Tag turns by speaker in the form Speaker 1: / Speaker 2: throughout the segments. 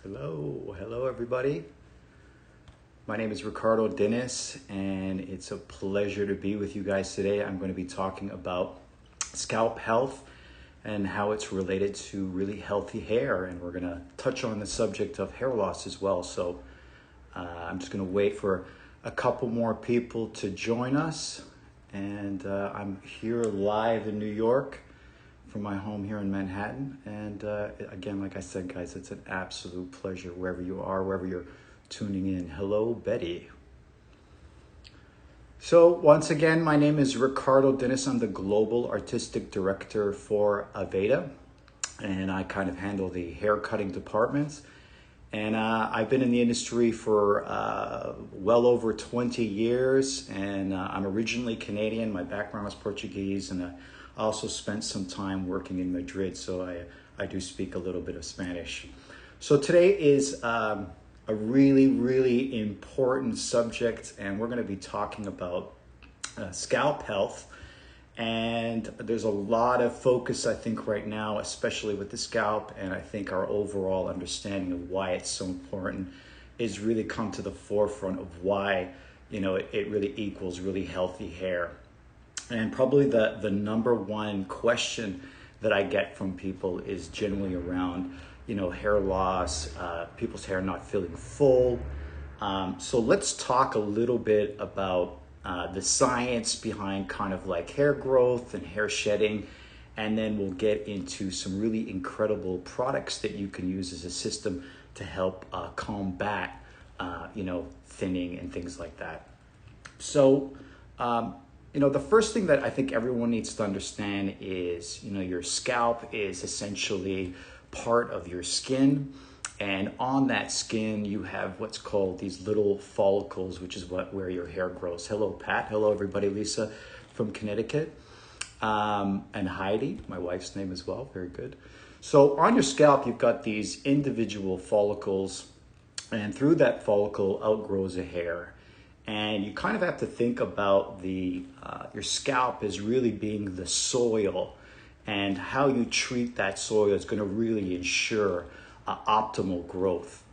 Speaker 1: Hello everybody. My name is Ricardo Dinis and it's a pleasure to be with you guys today. I'm going to be talking about scalp health and how it's related to really healthy hair, and we're going to touch on the subject of hair loss as well. So I'm just going to wait for a couple more people to join us, and I'm here live in New York from my home here in Manhattan. And again, like I said, guys, it's an absolute pleasure wherever you are, wherever you're tuning in. Hello, Betty. So once again, my name is Ricardo Dinis. I'm the Global Artistic Director for Aveda, and I kind of handle the hair cutting departments. And I've been in the industry for well over 20 years, and I'm originally Canadian. My background is Portuguese, and I also spent some time working in Madrid, so I do speak a little bit of Spanish. So today is a really important subject, and we're going to be talking about scalp health. And there's a lot of focus, I think, right now, especially with the scalp, and I think our overall understanding of why it's so important is really come to the forefront of why, you know, it really equals really healthy hair. And probably the number one question that I get from people is generally around, you know, hair loss, people's hair not feeling full. So let's talk a little bit about the science behind kind of like hair growth and hair shedding. And then we'll get into some really incredible products that you can use as a system to help combat, you know, thinning and things like that. So, you know, the first thing that I think everyone needs to understand is, you know, your scalp is essentially part of your skin. And on that skin, you have what's called these little follicles, which is where your hair grows. Hello, Pat. Hello, everybody. Lisa from Connecticut. And Heidi, my wife's name as well. Very good. So on your scalp, you've got these individual follicles, and through that follicle outgrows a hair. And you kind of have to think about your scalp as really being the soil, and how you treat that soil is going to really ensure optimal growth.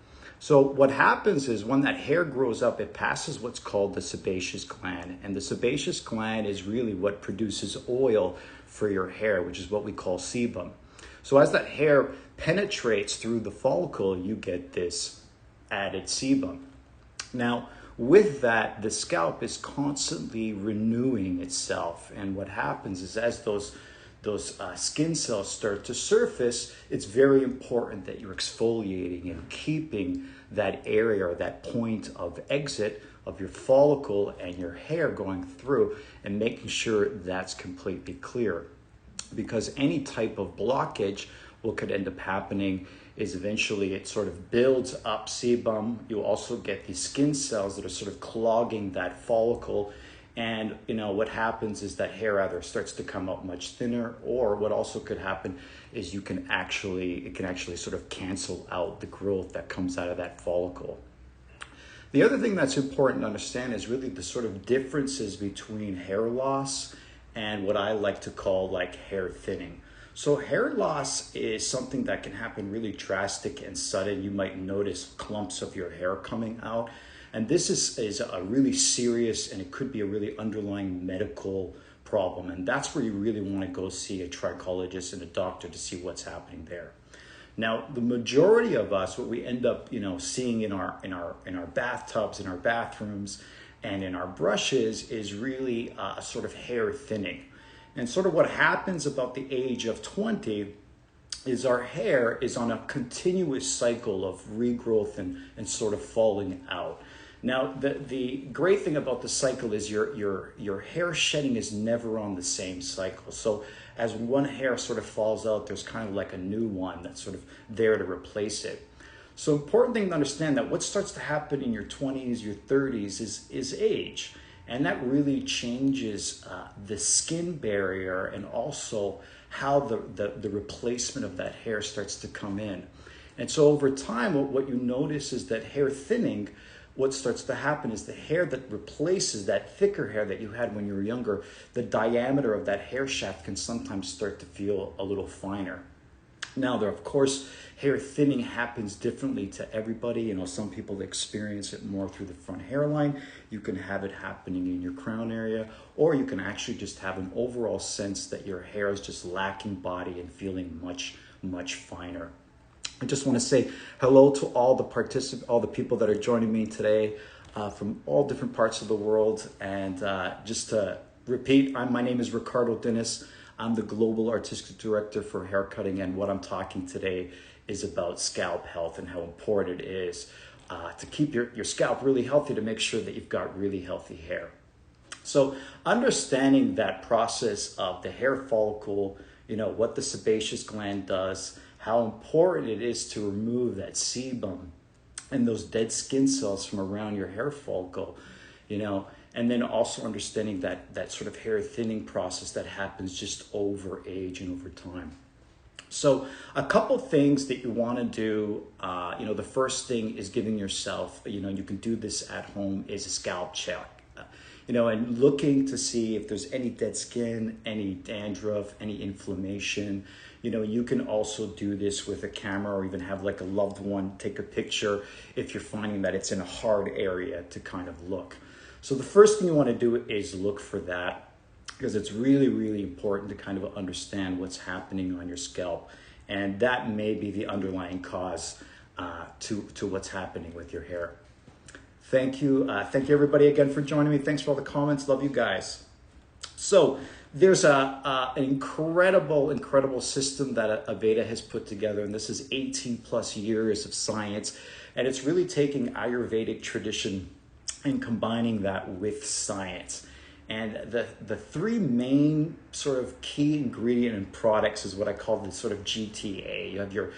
Speaker 1: So what happens is when that hair grows up, it passes what's called the sebaceous gland. And the sebaceous gland is really what produces oil for your hair, which is what we call sebum. So as that hair penetrates through the follicle, you get this added sebum. Now, with that, the scalp is constantly renewing itself. And what happens is as those skin cells start to surface, it's very important that you're exfoliating and keeping that area or that point of exit of your follicle and your hair going through and making sure that's completely clear. Because any type of blockage, what could end up happening is eventually it sort of builds up sebum. You also get these skin cells that are sort of clogging that follicle. And, you know, what happens is that hair either starts to come out much thinner, or what also could happen is it can actually sort of cancel out the growth that comes out of that follicle. The other thing that's important to understand is really the sort of differences between hair loss and what I like to call like hair thinning. So hair loss is something that can happen really drastic and sudden. You might notice clumps of your hair coming out. And this is a really serious, and it could be a really underlying medical problem. And that's where you really want to go see a trichologist and a doctor to see what's happening there. Now, the majority of us, what we end up, you know, seeing in our bathtubs, in our bathrooms, and in our brushes is really a sort of hair thinning. And sort of what happens about the age of 20 is our hair is on a continuous cycle of regrowth and sort of falling out. Now, the great thing about the cycle is your hair shedding is never on the same cycle. So as one hair sort of falls out, there's kind of like a new one that's sort of there to replace it. So important thing to understand that what starts to happen in your 20s, your 30s is age. And that really changes the skin barrier and also how the replacement of that hair starts to come in. And so over time, what you notice is that hair thinning, what starts to happen is the hair that replaces that thicker hair that you had when you were younger, the diameter of that hair shaft can sometimes start to feel a little finer. Now, there, of course, hair thinning happens differently to everybody. You know, some people experience it more through the front hairline. You can have it happening in your crown area, or you can actually just have an overall sense that your hair is just lacking body and feeling much, much finer. I just want to say hello to all the people that are joining me today from all different parts of the world. And just to repeat, my name is Ricardo Dinis. I'm the Global Artistic Director for Haircutting, and what I'm talking today is about scalp health and how important it is to keep your scalp really healthy, to make sure that you've got really healthy hair. So understanding that process of the hair follicle, you know, what the sebaceous gland does, how important it is to remove that sebum and those dead skin cells from around your hair follicle, you know, and then also understanding that sort of hair thinning process that happens just over age and over time. So a couple things that you want to do, you know, the first thing is giving yourself, you know, you can do this at home, is a scalp check. You know, and looking to see if there's any dead skin, any dandruff, any inflammation. You know, you can also do this with a camera, or even have like a loved one take a picture if you're finding that it's in a hard area to kind of look. So the first thing you want to do is look for that, because it's really, really important to kind of understand what's happening on your scalp. And that may be the underlying cause to what's happening with your hair. Thank you everybody again for joining me. Thanks for all the comments. Love you guys. So there's an incredible system that Aveda has put together, and this is 18 plus years of science, and it's really taking Ayurvedic tradition and combining that with science. And the three main sort of key ingredient and products is what I call the sort of GTA. You have your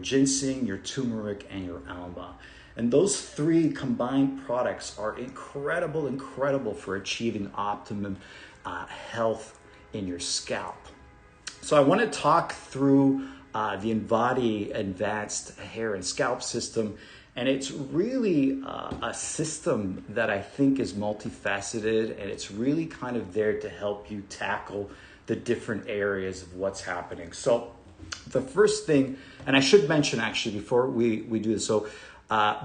Speaker 1: ginseng, your turmeric, and your alma. And those three combined products are incredible for achieving optimum health in your scalp. So I want to talk through the Invati Advanced Hair and Scalp System. And it's really a system that I think is multifaceted, and it's really kind of there to help you tackle the different areas of what's happening. So the first thing, and I should mention actually before we do this, so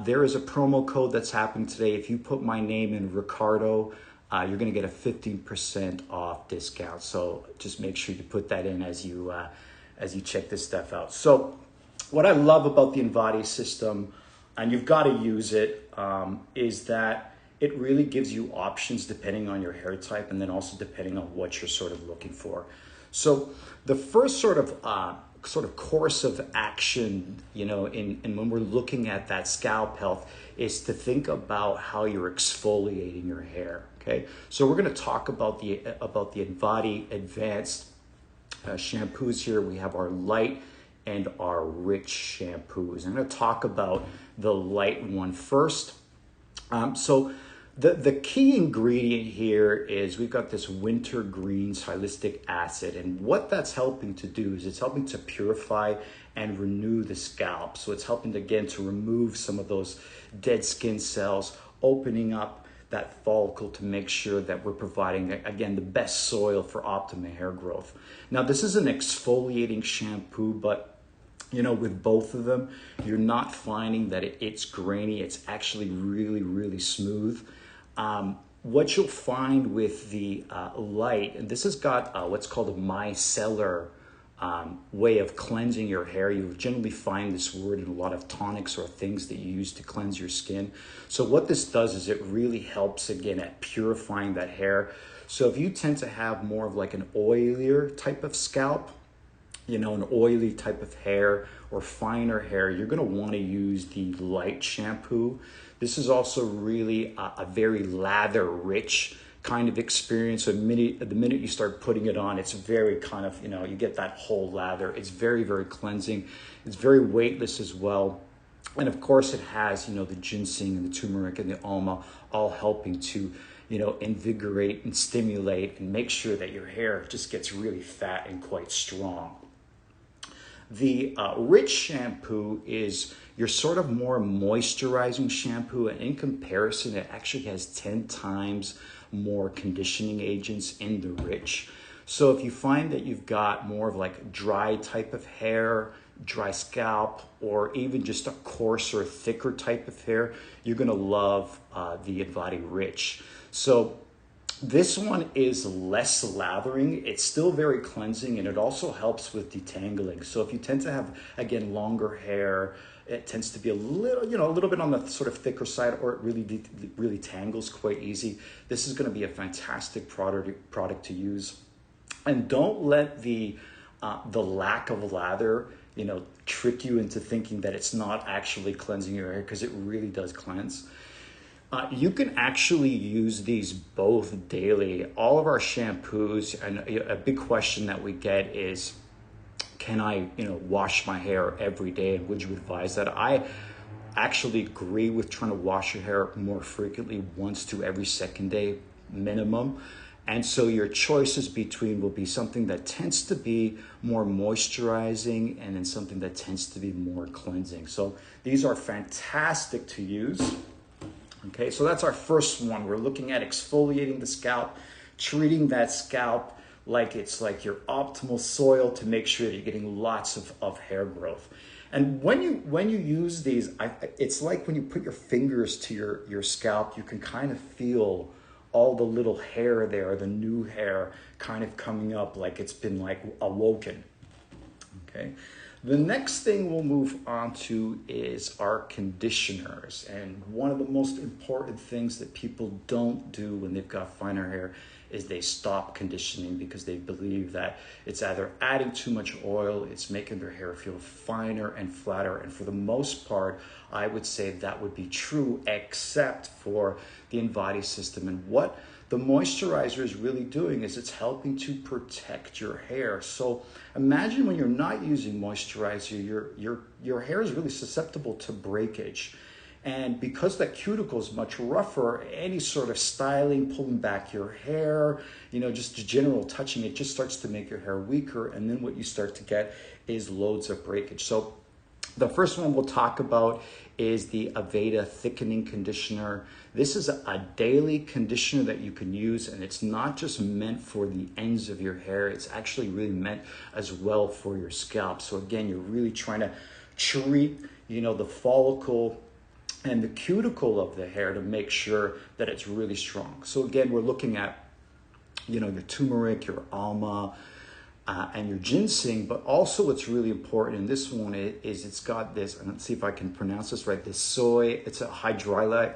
Speaker 1: there is a promo code that's happening today. If you put my name in, Ricardo, you're going to get a 15% off discount. So just make sure you put that in as you check this stuff out. So what I love about the Invati system, and you've got to use it, is that it really gives you options depending on your hair type, and then also depending on what you're sort of looking for. So the first sort of course of action, you know, and when we're looking at that scalp health, is to think about how you're exfoliating your hair. Okay, so we're going to talk about the Invati Advanced shampoos here. We have our light and our rich shampoos. I'm going to talk about the light one first. So the key ingredient here is we've got this wintergreen sialicylic acid, and what that's helping to do is it's helping to purify and renew the scalp. So it's helping again to remove some of those dead skin cells, opening up that follicle to make sure that we're providing, again, the best soil for optimum hair growth. Now, this is an exfoliating shampoo, but you know, with both of them, you're not finding that it's grainy. It's actually really smooth. What you'll find with the light, and this has got what's called a micellar way of cleansing your hair. You'll generally find this word in a lot of tonics or things that you use to cleanse your skin. So what this does is it really helps, again, at purifying that hair. So if you tend to have more of like an oilier type of scalp, you know, an oily type of hair or finer hair, you're going to want to use the light shampoo. This is also really a very lather rich kind of experience. So the minute you start putting it on, it's very kind of, you know, you get that whole lather. It's very cleansing. It's very weightless as well. And of course it has, you know, the ginseng and the turmeric and the alma all helping to, you know, invigorate and stimulate and make sure that your hair just gets really fat and quite strong. The rich shampoo is your sort of more moisturizing shampoo, and in comparison, it actually has 10 times more conditioning agents in the rich. So if you find that you've got more of like dry type of hair, dry scalp, or even just a coarser, thicker type of hair, you're gonna love the Invati Rich. So this one is less lathering. It's still very cleansing, and it also helps with detangling. So if you tend to have, again, longer hair, it tends to be a little, a little bit on the sort of thicker side, or it really tangles quite easy. This is going to be a fantastic product to use. And don't let the lack of lather, trick you into thinking that it's not actually cleansing your hair, because it really does cleanse. You can actually use these both daily. All of our shampoos, and a big question that we get is, can I, wash my hair every day? And would you advise that? I actually agree with trying to wash your hair more frequently, once to every second day minimum. And so your choices between will be something that tends to be more moisturizing, and then something that tends to be more cleansing. So these are fantastic to use. Okay, so that's our first one. We're looking at exfoliating the scalp, treating that scalp like it's like your optimal soil, to make sure that you're getting lots of hair growth. And when you use these, it's like when you put your fingers to your scalp, you can kind of feel all the little hair there, the new hair kind of coming up, like it's been like awoken. Okay. The next thing we'll move on to is our conditioners. And one of the most important things that people don't do when they've got finer hair is they stop conditioning, because they believe that it's either adding too much oil, it's making their hair feel finer and flatter. And for the most part, I would say that would be true, except for the Invati system. And what the moisturizer is really doing is it's helping to protect your hair. So imagine when you're not using moisturizer, your hair is really susceptible to breakage. And because that cuticle is much rougher, any sort of styling, pulling back your hair, just general touching, it just starts to make your hair weaker. And then what you start to get is loads of breakage. So the first one we'll talk about is the Aveda Thickening Conditioner. This is a daily conditioner that you can use, and it's not just meant for the ends of your hair, it's actually really meant as well for your scalp. So again, you're really trying to treat, the follicle and the cuticle of the hair to make sure that it's really strong. So again, we're looking at, your turmeric, your alma, and your ginseng, but also what's really important in this one is it's got this, and let's see if I can pronounce this right, this soy, it's a hydrolyzed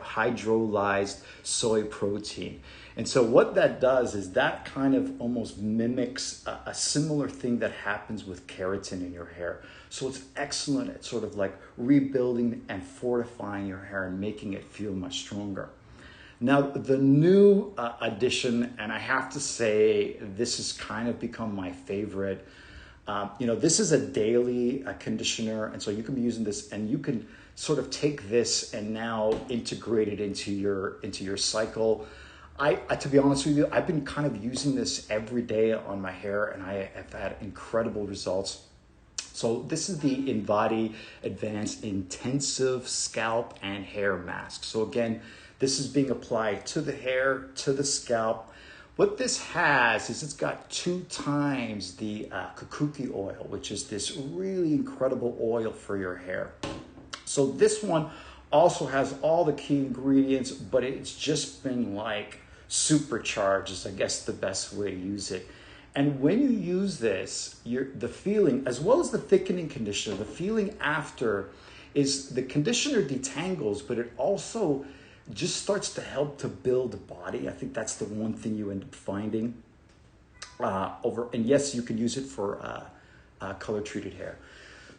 Speaker 1: soy protein. And so what that does is that kind of almost mimics a similar thing that happens with keratin in your hair. So it's excellent at sort of like rebuilding and fortifying your hair and making it feel much stronger. Now, the new addition, and I have to say, this has kind of become my favorite. This is a daily conditioner, and so you can be using this, and you can sort of take this and now integrate it into your cycle. To be honest with you, I've been kind of using this every day on my hair, and I have had incredible results. So this is the Invati Advanced Intensive Scalp and Hair Mask. So again, this is being applied to the hair, to the scalp. What this has is it's got 2 times the kukuki oil, which is this really incredible oil for your hair. So this one also has all the key ingredients, but it's just been like supercharged is, I guess, the best way to use it. And when you use this, the feeling, as well as the thickening conditioner, the feeling after is the conditioner detangles, but it also just starts to help to build the body. I think that's the one thing you end up finding and yes, you can use it for color treated hair.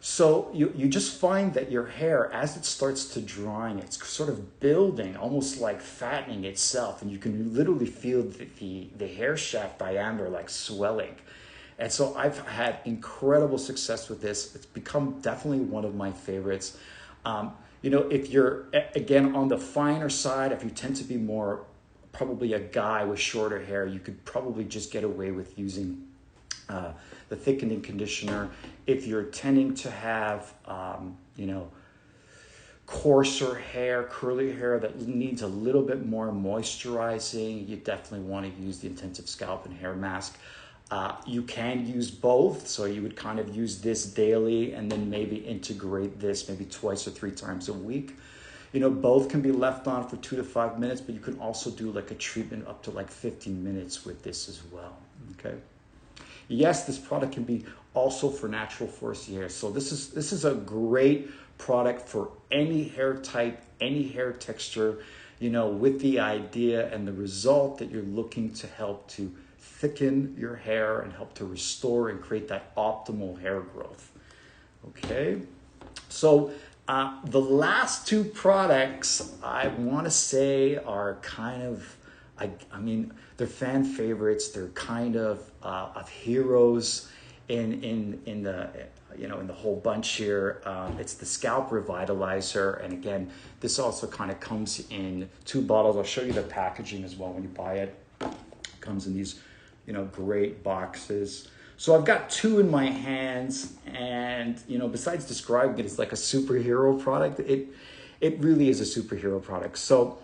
Speaker 1: So you just find that your hair, as it starts to drying, it's sort of building, almost like fattening itself, and you can literally feel the hair shaft diameter like swelling. And so I've had incredible success with this. It's become definitely one of my favorites. If you're, again, on the finer side, if you tend to be more probably a guy with shorter hair, you could probably just get away with using the thickening conditioner. If you're tending to have, coarser hair, curly hair that needs a little bit more moisturizing, you definitely want to use the Intensive Scalp and Hair Mask. You can use both, so you would kind of use this daily and then maybe integrate this maybe 2 or 3 times a week. You know, both can be left on for 2 to 5 minutes, but you can also do like a treatment up to like 15 minutes with this as well, okay? Yes, this product can be also for natural forested hair. So this is a great product for any hair type, any hair texture, you know, with the idea and the result that you're looking to help to thicken your hair and help to restore and create that optimal hair growth. Okay, so the last 2 products I want to say are kind of, I mean, they're fan favorites. They're kind of heroes in the, you know, in the whole bunch here. It's the Scalp Revitalizer, and again, this also kind of comes in 2 bottles. I'll show you the packaging as well when you buy it. It comes in these, you know, great boxes. So I've got 2 in my hands, and you know, besides describing it as like a superhero product, it really is a superhero product. So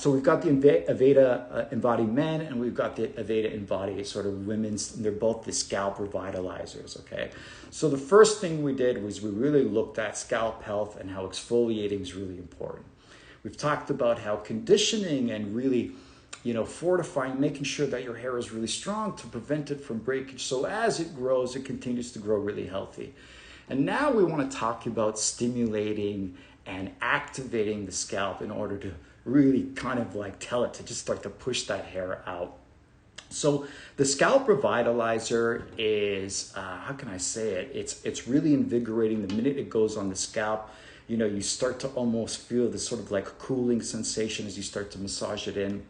Speaker 1: we've got the Aveda Invati Men, and we've got the Aveda Invati sort of women's, and they're both the Scalp Revitalizers, okay? So the first thing we did was we really looked at scalp health and how exfoliating is really important. We've talked about how conditioning and really, you know, fortifying, making sure that your hair is really strong to prevent it from breakage. So as it grows, it continues to grow really healthy. And now we want to talk about stimulating and activating the scalp in order to really kind of like tell it to just start to push that hair out. So the Scalp Revitalizer is, how can I say it? It's really invigorating. The minute it goes on the scalp, you know, you start to almost feel this sort of like cooling sensation as you start to massage it in.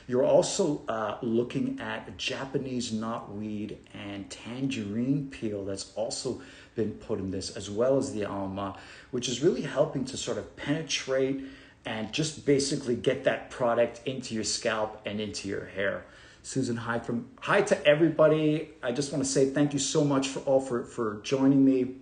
Speaker 1: You're also looking at Japanese knotweed and tangerine peel that's also been put in this, as well as the alma, which is really helping to sort of penetrate and just basically get that product into your scalp and into your hair. Susan, hi to everybody. I just want to say thank you so much for joining me.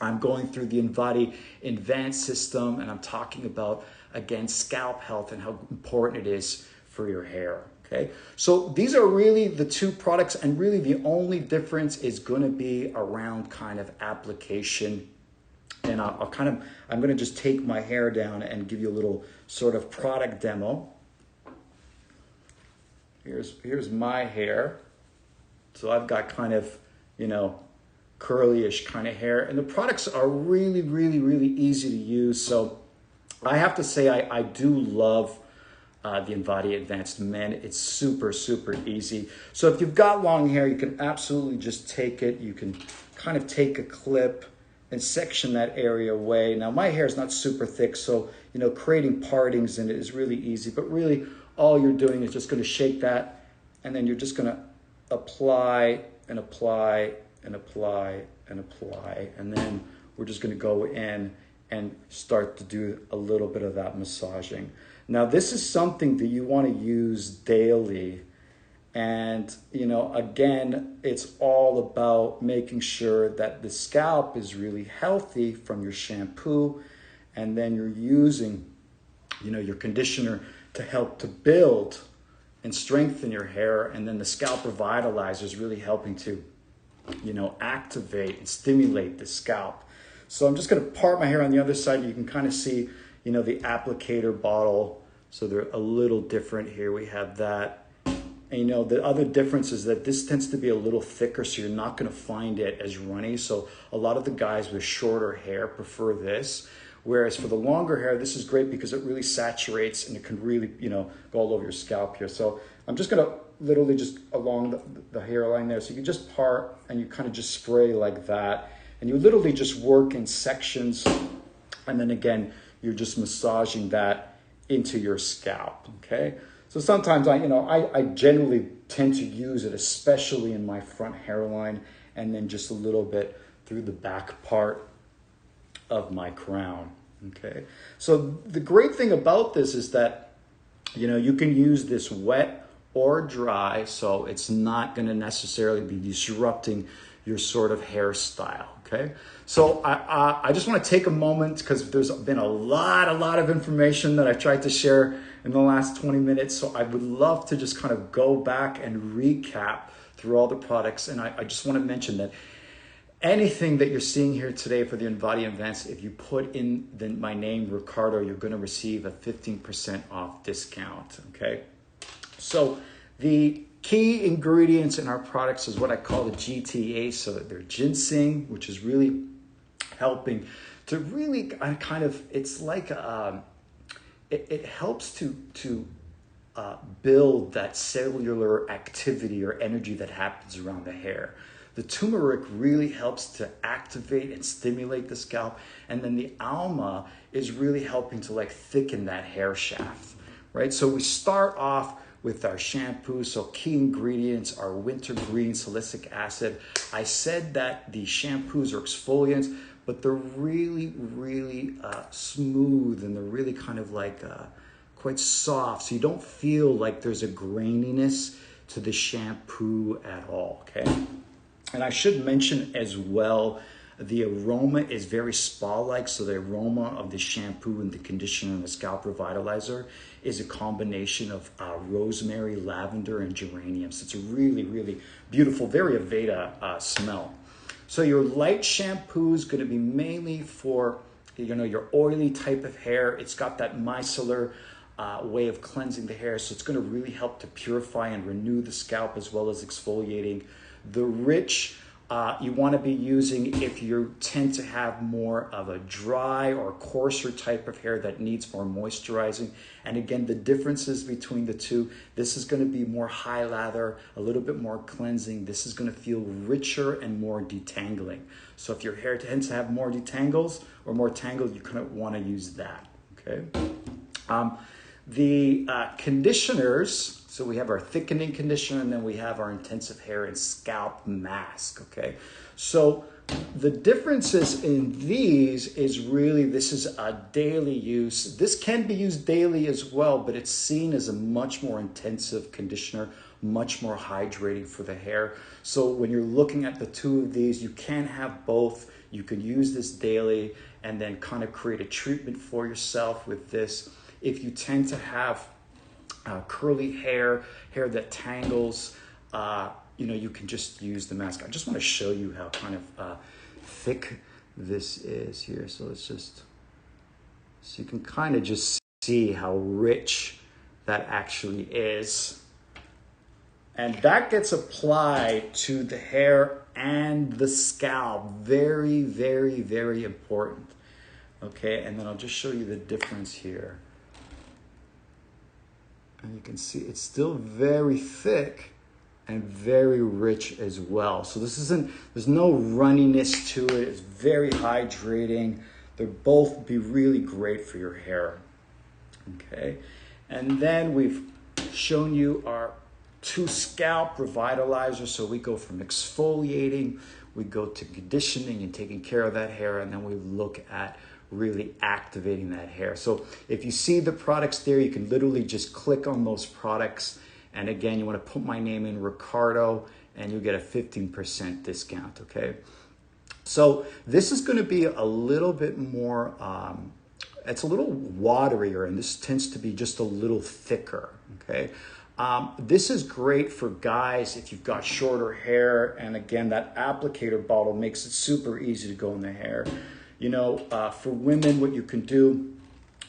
Speaker 1: I'm going through the Invati Advanced system, and I'm talking about, again, scalp health and how important it is for your hair, okay? So these are really the 2 products, and really the only difference is gonna be around kind of application. And I'm gonna just take my hair down and give you a little sort of product demo. Here's my hair. So I've got kind of, you know, curly-ish kind of hair, and the products are really, really, really easy to use. So I have to say I do love the Invati Advanced Men. It's super, super easy. So if you've got long hair, you can absolutely just take it. You can kind of take a clip and section that area away. Now my hair is not super thick, so you know, creating partings in it is really easy, but really all you're doing is just going to shake that, and then you're just going to apply and apply and apply and apply, and then we're just going to go in and start to do a little bit of that massaging. Now this is something that you want to use daily. And, you know, again, it's all about making sure that the scalp is really healthy from your shampoo, and then you're using, you know, your conditioner to help to build and strengthen your hair. And then the Scalp Revitalizer is really helping to, you know, activate and stimulate the scalp. So I'm just going to part my hair on the other side. You can kind of see, you know, the applicator bottle. So they're a little different here. We have that. And you know, the other difference is that this tends to be a little thicker, so you're not going to find it as runny. So a lot of the guys with shorter hair prefer this. Whereas for the longer hair, this is great because it really saturates and it can really, you know, go all over your scalp here. So I'm just going to literally just along the hairline there. So you just part and you kind of just spray like that. And you literally just work in sections. And then again, you're just massaging that into your scalp, okay? So sometimes I generally tend to use it, especially in my front hairline, and then just a little bit through the back part of my crown, okay? So the great thing about this is that, you know, you can use this wet or dry, so it's not gonna necessarily be disrupting your sort of hairstyle, okay? So I just wanna take a moment, because there's been a lot of information that I've tried to share in the last 20 minutes. So I would love to just kind of go back and recap through all the products. And I just want to mention that anything that you're seeing here today for the Invati Advanced, if you put in my name, Ricardo, you're going to receive a 15% off discount, okay? So the key ingredients in our products is what I call the GTA. So they're ginseng, which is really helping to really kind of, it's like, it helps to build that cellular activity or energy that happens around the hair. The turmeric really helps to activate and stimulate the scalp. And then the alma is really helping to like thicken that hair shaft, right? So we start off with our shampoo. So key ingredients are wintergreen salicylic acid. I said that the shampoos are exfoliants, but they're really, really smooth, and they're really kind of like quite soft. So you don't feel like there's a graininess to the shampoo at all, okay? And I should mention as well, the aroma is very spa-like. So the aroma of the shampoo and the conditioner and the scalp revitalizer is a combination of rosemary, lavender, and geranium. So it's a really, really beautiful, very Aveda smell. So your light shampoo is going to be mainly for, your oily type of hair. It's got that micellar way of cleansing the hair. So it's going to really help to purify and renew the scalp as well as exfoliating. The rich, you want to be using if you tend to have more of a dry or coarser type of hair that needs more moisturizing. And again, the differences between the two, this is going to be more high lather, a little bit more cleansing. This is going to feel richer and more detangling. So if your hair tends to have more detangles or more tangled, you kind of want to use that, okay? The conditioners, so we have our thickening conditioner, and then we have our intensive hair and scalp mask, okay? So the differences in these is really, this is a daily use. This can be used daily as well, but it's seen as a much more intensive conditioner, much more hydrating for the hair. So when you're looking at the two of these, you can have both. You can use this daily and then kind of create a treatment for yourself with this. If you tend to have curly hair that tangles, you can just use the mask. I just want to show you how kind of thick this is here. So you can kind of just see how rich that actually is. And that gets applied to the hair and the scalp. Very, very, very important. Okay, and then I'll just show you the difference here. And you can see it's still very thick and very rich as well. So there's no runniness to it. It's very hydrating. They'll both be really great for your hair. Okay, and then we've shown you our 2 scalp revitalizers. So we go from exfoliating, we go to conditioning and taking care of that hair, and then we look at really activating that hair. So if you see the products there, you can literally just click on those products. And again, you want to put my name in, Ricardo, and you get a 15% discount, okay? So this is going to be a little bit more, it's a little waterier, and this tends to be just a little thicker, okay? This is great for guys if you've got shorter hair. And again, that applicator bottle makes it super easy to go in the hair. For women, what you can do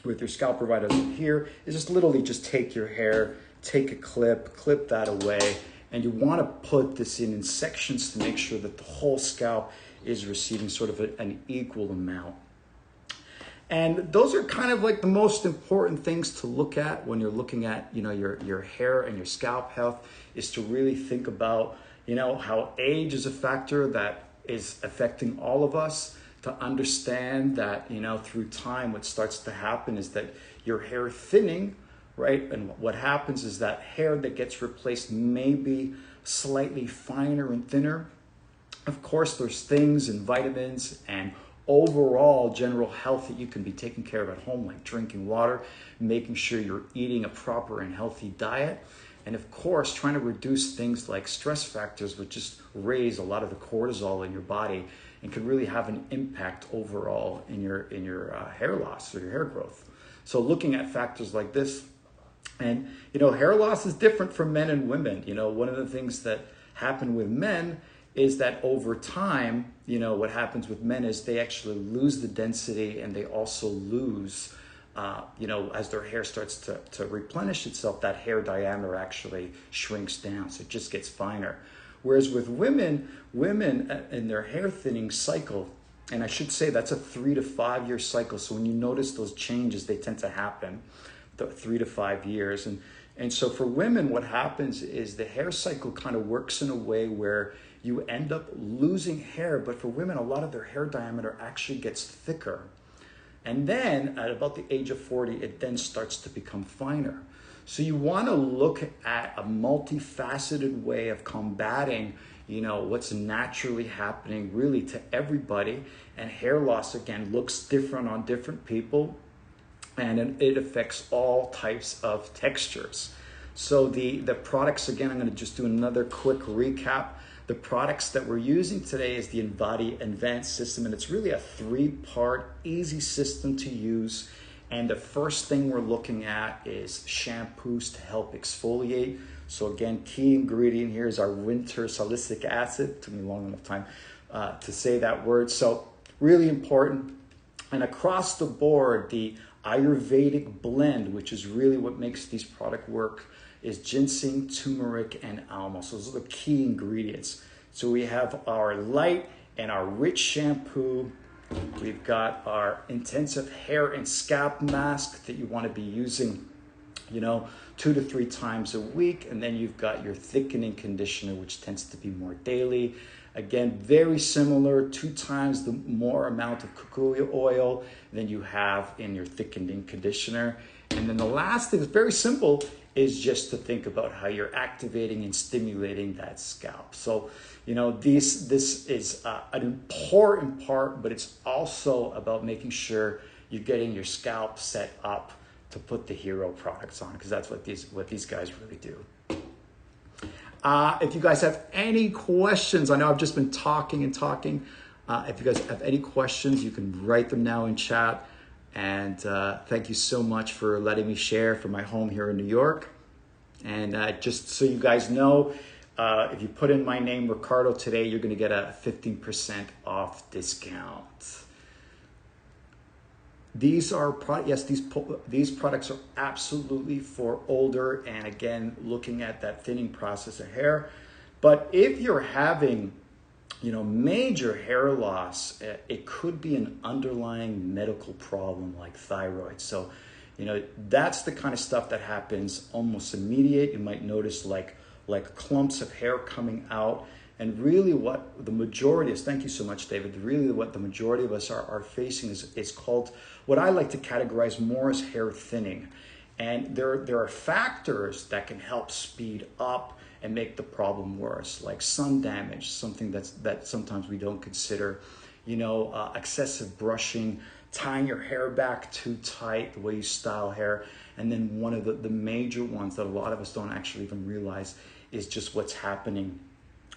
Speaker 1: with your scalp provider here is just literally just take your hair, take a clip that away, and you want to put this in sections to make sure that the whole scalp is receiving sort of an equal amount. And those are kind of like the most important things to look at when you're looking at, your hair and your scalp health, is to really think about, how age is a factor that is affecting all of us. To understand that, through time, what starts to happen is that your hair thinning, right? And what happens is that hair that gets replaced may be slightly finer and thinner. Of course, there's things and vitamins and overall general health that you can be taking care of at home, like drinking water, making sure you're eating a proper and healthy diet. And of course, trying to reduce things like stress factors, which just raise a lot of the cortisol in your body and can really have an impact overall in your hair loss or your hair growth. So looking at factors like this, and hair loss is different for men and women. One of the things that happen with men is that over time, you know, what happens with men is they actually lose the density, and they also lose, you know, as their hair starts to replenish itself, that hair diameter actually shrinks down. So it just gets finer. Whereas with women in their hair thinning cycle, and I should say that's a 3 to 5 year cycle. So when you notice those changes, they tend to happen 3 to 5 years. And so for women, what happens is the hair cycle kind of works in a way where you end up losing hair. But for women, a lot of their hair diameter actually gets thicker. And then at about the age of 40, it then starts to become finer. So you want to look at a multifaceted way of combating, you know, what's naturally happening really to everybody. And hair loss, again, looks different on different people, and it affects all types of textures. So the products, again, I'm going to just do another quick recap. The products that we're using today is the Invati Advanced system, and it's really a 3-part easy system to use. And the first thing we're looking at is shampoos to help exfoliate. So again, key ingredient here is our winter salicylic acid. It took me a long enough time to say that word. So really important. And across the board, the Ayurvedic blend, which is really what makes these products work, is ginseng, turmeric, and alma. So those are the key ingredients. So we have our light and our rich shampoo. We've got our intensive hair and scalp mask that you want to be using, you know, 2 to 3 times a week. And then you've got your thickening conditioner, which tends to be more daily. Again, very similar, 2 times the more amount of cocoa oil than you have in your thickening conditioner. And then the last thing is very simple, is just to think about how you're activating and stimulating that scalp. So, you know, this is an important part, but it's also about making sure you're getting your scalp set up to put the hero products on, because that's what these guys really do. If you guys have any questions, I know I've just been talking and talking. If you guys have any questions, you can write them now in chat. And thank you so much for letting me share from my home here in New York. And just so you guys know, if you put in my name, Ricardo, today, you're going to get a 15% off discount. These are these products are absolutely for older, and again, looking at that thinning process of hair. But if you're having, you know, major hair loss, it could be an underlying medical problem like thyroid. So, you know, that's the kind of stuff that happens almost immediate. You might notice like clumps of hair coming out. And really what the majority is, thank you so much, David, really what the majority of us are facing is called, what I like to categorize more as hair thinning. And there are factors that can help speed up and make the problem worse, like sun damage, something that sometimes we don't consider, you know, excessive brushing, tying your hair back too tight, the way you style hair. And then one of the major ones that a lot of us don't actually even realize is just what's happening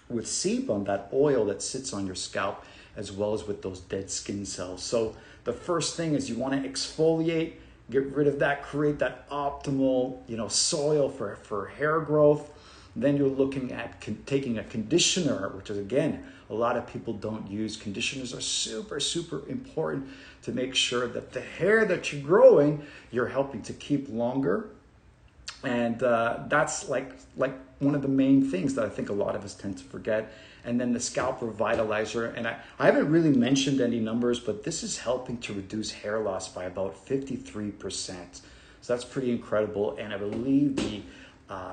Speaker 1: with sebum, that oil that sits on your scalp, as well as with those dead skin cells. So the first thing is you want to exfoliate, get rid of that, create that optimal, you know, soil for hair growth. Then you're looking at taking a conditioner, which is, again, a lot of people don't use. Conditioners are super, super important to make sure that the hair that you're growing, you're helping to keep longer. And that's like one of the main things that I think a lot of us tend to forget. And then the Scalp Revitalizer. And I haven't really mentioned any numbers, but this is helping to reduce hair loss by about 53%. So that's pretty incredible. And I believe the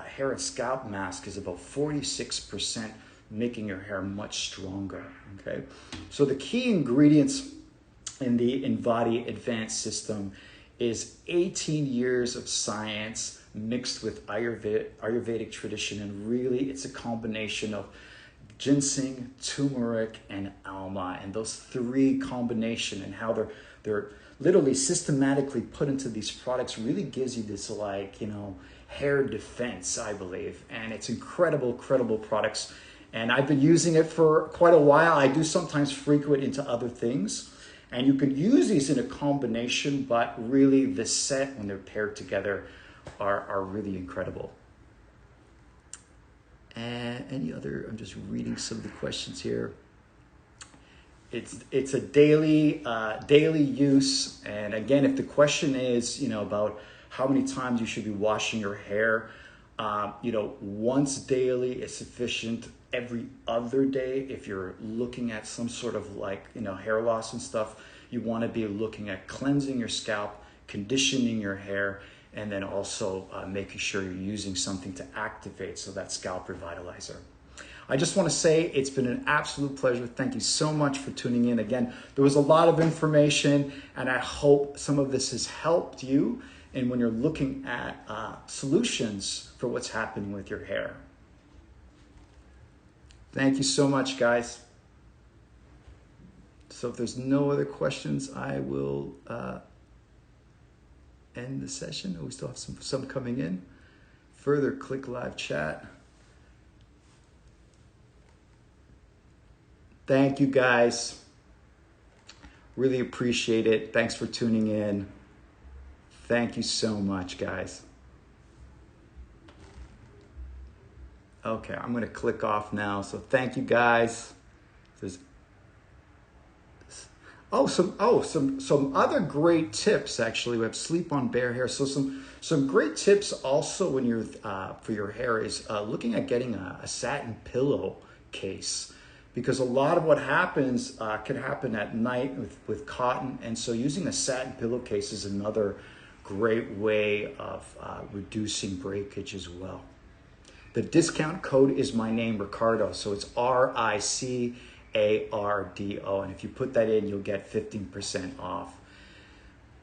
Speaker 1: hair and scalp mask is about 46%, making your hair much stronger, okay? So the key ingredients in the Invati Advanced system is 18 years of science mixed with Ayurvedic tradition, and really it's a combination of ginseng, turmeric, and alma, and those 3 combination and how they're literally systematically put into these products really gives you this, like, you know, hair defense, I believe. And it's incredible products. And I've been using it for quite a while. I do sometimes frequent into other things. And you can use these in a combination, but really the set, when they're paired together, are really incredible. And any other, I'm just reading some of the questions here. It's a daily use. And again, if the question is, about how many times you should be washing your hair, once daily is sufficient. Every other day, if you're looking at some sort of hair loss and stuff, you want to be looking at cleansing your scalp, conditioning your hair, and then also making sure you're using something to activate, so that scalp revitalizer. I just want to say it's been an absolute pleasure. Thank you so much for tuning in. Again, there was a lot of information, and I hope some of this has helped you. And when you're looking at solutions for what's happening with your hair. Thank you so much, guys. So if there's no other questions, I will end the session. We still have some coming in. Further, click live chat. Thank you, guys. Really appreciate it. Thanks for tuning in. Thank you so much, guys. Okay, I'm gonna click off now. So thank you, guys. Some other great tips. Actually, we have sleep on bare hair. So some great tips also when you're for your hair is looking at getting a satin pillow case. Because a lot of what happens can happen at night with cotton. And so using a satin pillowcase is another great way of reducing breakage as well. The discount code is my name, Ricardo. So it's RICARDO. And if you put that in, you'll get 15% off.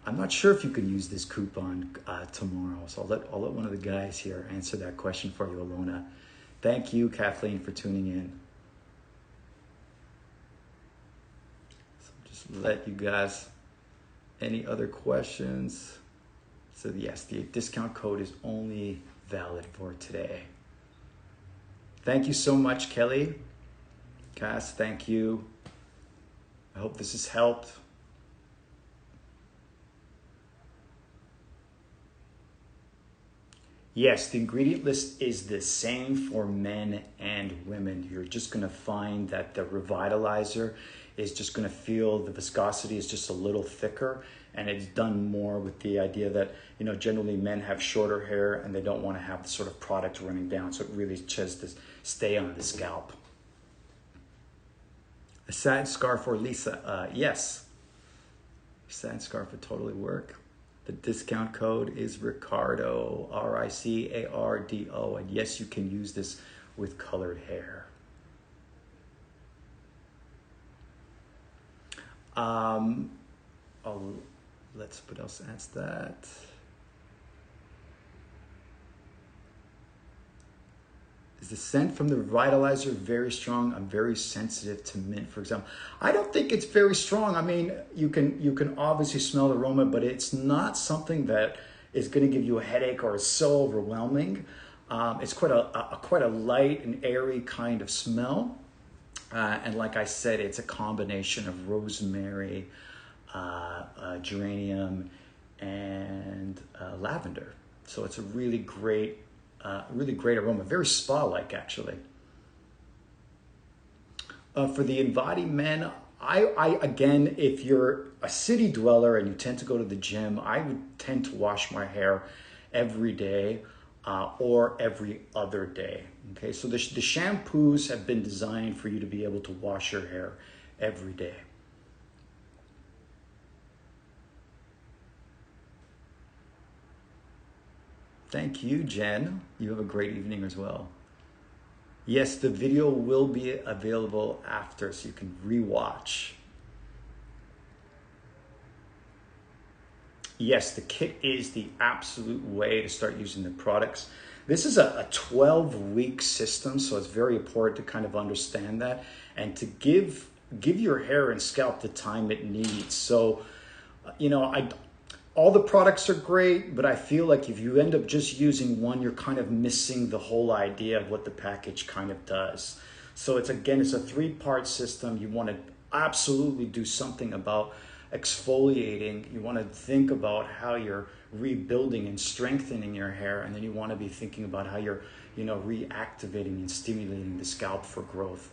Speaker 1: I'm not sure if you can use this coupon tomorrow. So I'll let one of the guys here answer that question for you, Alona. Thank you, Kathleen, for tuning in. Let you guys, any other questions? So yes, the discount code is only valid for today. Thank you so much, Kelly. Cass, thank you. I hope this has helped. Yes, the ingredient list is the same for men and women. You're just gonna find that the Revitalizer is just gonna feel the viscosity is just a little thicker, and it's done more with the idea that, generally men have shorter hair and they don't wanna have the sort of product running down. So it really just to stay on the scalp. A satin scarf for Lisa, yes. Satin scarf would totally work. The discount code is Ricardo, RICARDO, and yes, you can use this with colored hair. What else adds that? Is the scent from the Revitalizer very strong? I'm very sensitive to mint, for example. I don't think it's very strong. I mean, you can obviously smell the aroma, but it's not something that is going to give you a headache or is so overwhelming. It's quite a light and airy kind of smell. And like I said, it's a combination of rosemary, geranium, and lavender. So it's a really great aroma, very spa-like actually. For the Invati men, I again, if you're a city dweller and you tend to go to the gym, I would tend to wash my hair every day or every other day. Okay, so the shampoos have been designed for you to be able to wash your hair every day. Thank you, Jen. You have a great evening as well. Yes, the video will be available after, so you can rewatch. Yes, the kit is the absolute way to start using the products. This is a 12-week system, so it's very important to kind of understand that and to give your hair and scalp the time it needs. So, all the products are great, but I feel like if you end up just using one, you're kind of missing the whole idea of what the package kind of does. So it's a 3-part system. You want to absolutely do something about exfoliating. You want to think about how you're rebuilding and strengthening your hair, and then you want to be thinking about how you're, reactivating and stimulating the scalp for growth.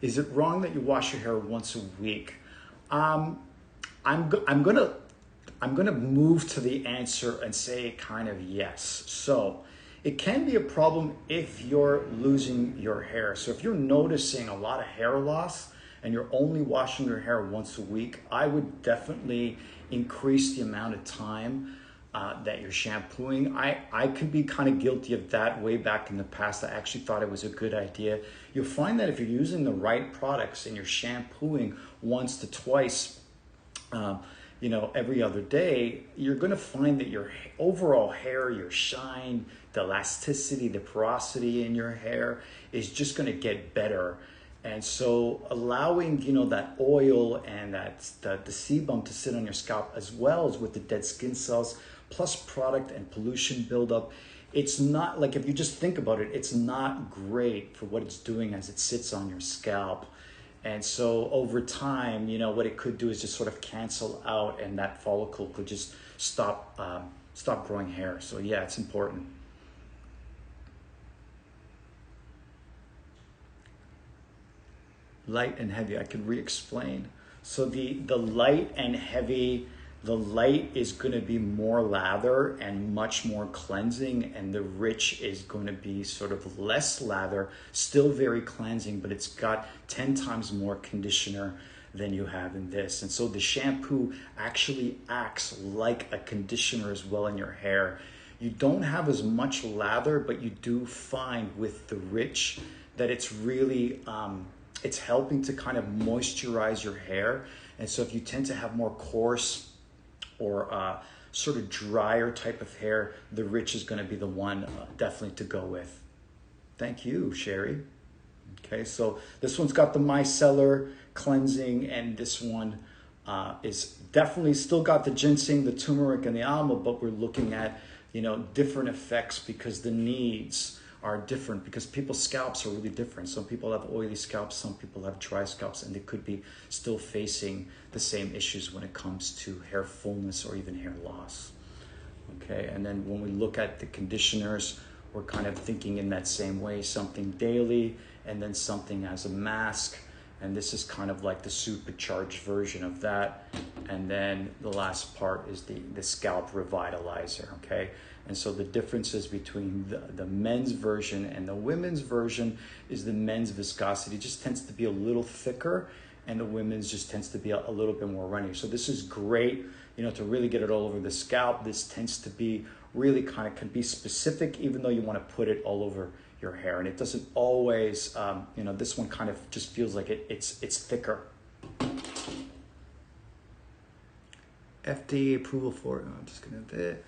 Speaker 1: Is it wrong that you wash your hair once a week? I'm gonna move to the answer and say kind of yes. So it can be a problem if you're losing your hair. So if you're noticing a lot of hair loss and you're only washing your hair once a week, I would definitely increase the amount of time that you're shampooing. I could be kind of guilty of that way back in the past. I actually thought it was a good idea. You'll find that if you're using the right products and you're shampooing once to twice, every other day, you're going to find that your overall hair, your shine, the elasticity, the porosity in your hair is just going to get better. And so allowing, that oil and the sebum to sit on your scalp, as well as with the dead skin cells, plus product and pollution buildup, it's not like, if you just think about it, it's not great for what it's doing as it sits on your scalp. And so over time, what it could do is just sort of cancel out, and that follicle could just stop growing hair. So yeah, it's important. Light and heavy, I could re-explain. So the light and heavy, the light is going to be more lather and much more cleansing, and the rich is going to be sort of less lather, still very cleansing, but it's got 10 times more conditioner than you have in this. And so the shampoo actually acts like a conditioner as well in your hair. You don't have as much lather, but you do find with the rich that it's really, it's helping to kind of moisturize your hair. And so if you tend to have more coarse or sort of drier type of hair, the rich is going to be the one definitely to go with. Thank you, Sherry. Okay, so this one's got the micellar cleansing, and this one is definitely still got the ginseng, the turmeric, and the almond, but we're looking at, different effects because the needs are different, because people's scalps are really different. Some people have oily scalps, some people have dry scalps, and they could be still facing the same issues when it comes to hair fullness or even hair loss. Okay, and then when we look at the conditioners, we're kind of thinking in that same way, something daily and then something as a mask. And this is kind of like the supercharged version of that. And then the last part is the scalp revitalizer, okay? And so the differences between the men's version and the women's version is the men's viscosity just tends to be a little thicker, and the women's just tends to be a little bit more runny. So this is great, to really get it all over the scalp. This tends to be really kind of can be specific, even though you want to put it all over your hair, and it doesn't always, this one kind of just feels like it's thicker. FDA approval for it. I'm just gonna do it.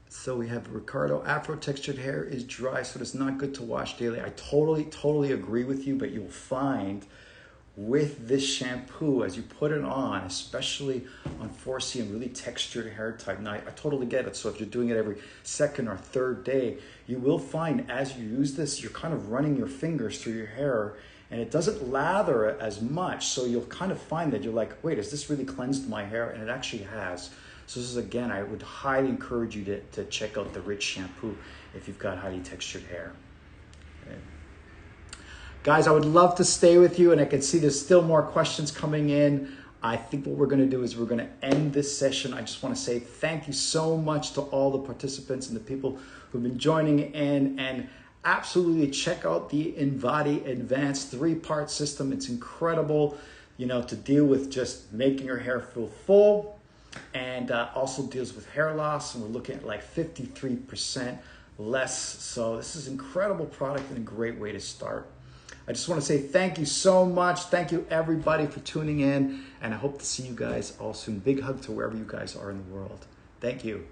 Speaker 1: So we have Ricardo, Afro textured hair is dry, so it's not good to wash daily. I totally agree with you, but you'll find with this shampoo, as you put it on, especially on 4C and really textured hair type, now I totally get it. So if you're doing it every second or third day, you will find as you use this, you're kind of running your fingers through your hair, and it doesn't lather as much. So you'll kind of find that you're like, wait, has this really cleansed my hair? And it actually has. So this is, again, I would highly encourage you to check out the Rich shampoo if you've got highly textured hair. Okay. Guys, I would love to stay with you, and I can see there's still more questions coming in. I think what we're going to do is we're going to end this session. I just want to say thank you so much to all the participants and the people who've been joining in, and absolutely check out the Invati Advanced 3-part system. It's incredible, to deal with just making your hair feel full, and also deals with hair loss, and we're looking at like 53% less. So this is an incredible product and a great way to start. I just want to say thank you so much. Thank you everybody for tuning in, and I hope to see you guys all soon. Big hug to wherever you guys are in the world. Thank you.